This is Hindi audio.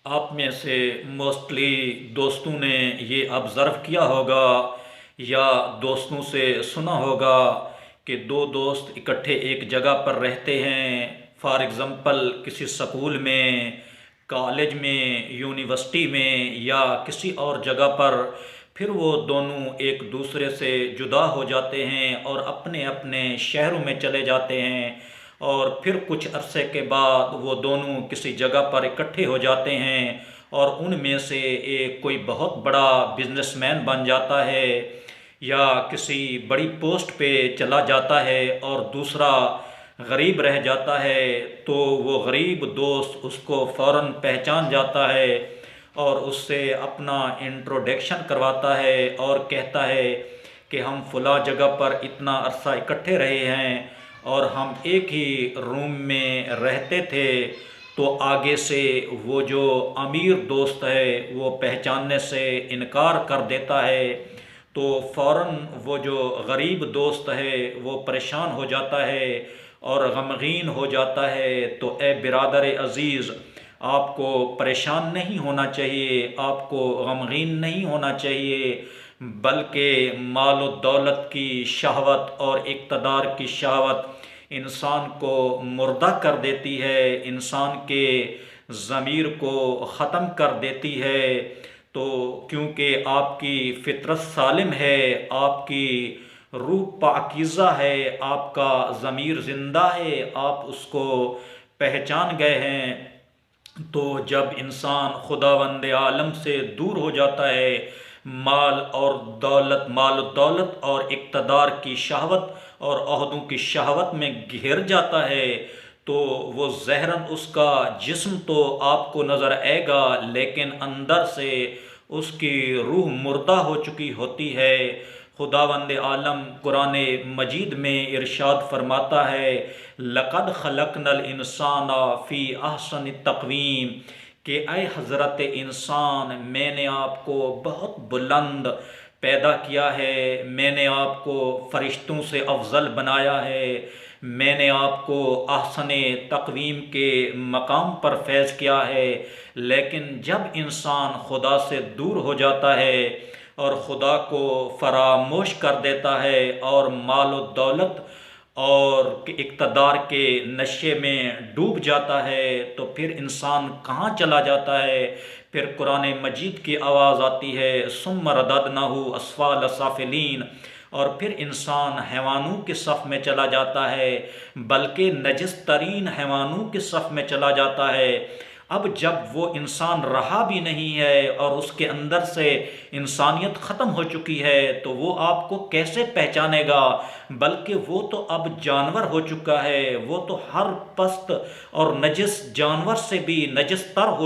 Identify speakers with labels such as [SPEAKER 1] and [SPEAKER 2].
[SPEAKER 1] आप में से मोस्टली दोस्तों ने ये ऑब्ज़र्व किया होगा या दोस्तों से सुना होगा कि दो दोस्त इकट्ठे एक जगह पर रहते हैं। फॉर एग्ज़ाम्पल किसी स्कूल में, कॉलेज में, यूनिवर्सिटी में या किसी और जगह पर। फिर वो दोनों एक दूसरे से जुदा हो जाते हैं और अपने अपने शहरों में चले जाते हैं। और फिर कुछ अरसे के बाद वो दोनों किसी जगह पर इकट्ठे हो जाते हैं और उनमें से एक कोई बहुत बड़ा बिजनेसमैन बन जाता है या किसी बड़ी पोस्ट पे चला जाता है और दूसरा गरीब रह जाता है। तो वो गरीब दोस्त उसको फ़ौरन पहचान जाता है और उससे अपना इंट्रोडक्शन करवाता है और कहता है कि हम फ़लाँ जगह पर इतना अरसा इकट्ठे रहे हैं और हम एक ही रूम में रहते थे। तो आगे से वो जो अमीर दोस्त है वो पहचानने से इनकार कर देता है। तो फ़ौरन वो जो गरीब दोस्त है वो परेशान हो जाता है और गमगीन हो जाता है। तो ए बिरादर अज़ीज़, आपको परेशान नहीं होना चाहिए, आपको गमगीन नहीं होना चाहिए, बल्कि माल और दौलत की शहवत और इक़्तिदार की शहवत इंसान को मुर्दा कर देती है, इंसान के ज़मीर को ख़त्म कर देती है। तो क्योंकि आपकी फ़ितरत सालिम है, आपकी रूह पाकीज़ा है, आपका ज़मीर ज़िंदा है, आप उसको पहचान गए हैं। तो जब इंसान खुदावंद आलम से दूर हो जाता है, माल और दौलत और इक़्तिदार की शहवत और ओहदों की शहवत में घिर जाता है, तो वो ज़हरन उसका जिस्म तो आपको नज़र आएगा लेकिन अंदर से उसकी रूह मुर्दा हो चुकी होती है। खुदावंद आलम कुरान मजीद में इरशाद फरमाता है, लक़द खलक़नल इंसाना फ़ी अहसन तक़वीम, कि ऐ हज़रत इंसान, मैंने आपको बहुत बुलंद पैदा किया है, मैंने आपको फ़रिश्तों से अफजल बनाया है, मैंने आपको अहसन तक़वीम के मकाम पर फैज़ किया है। लेकिन जब इंसान खुदा से दूर हो जाता है और खुदा को फरामोश कर देता है और माल और दौलत और इक़्तिदार के नशे में डूब जाता है, तो फिर इंसान कहाँ चला जाता है। फिर कुरान मजीद की आवाज़ आती है, सुम्मा रददनाहु अस्फ़ाल साफ़िलीन, और फिर इंसान हैवानों के सफ़ में चला जाता है, बल्कि नजिस तरीन हैवानों के सफ़ में चला जाता है। अब जब वो इंसान रहा भी नहीं है और उसके अंदर से इंसानियत ख़त्म हो चुकी है, तो वो आपको कैसे पहचानेगा। बल्कि वो तो अब जानवर हो चुका है, वो तो हर पस्त और नजिस जानवर से भी नजिस तर हो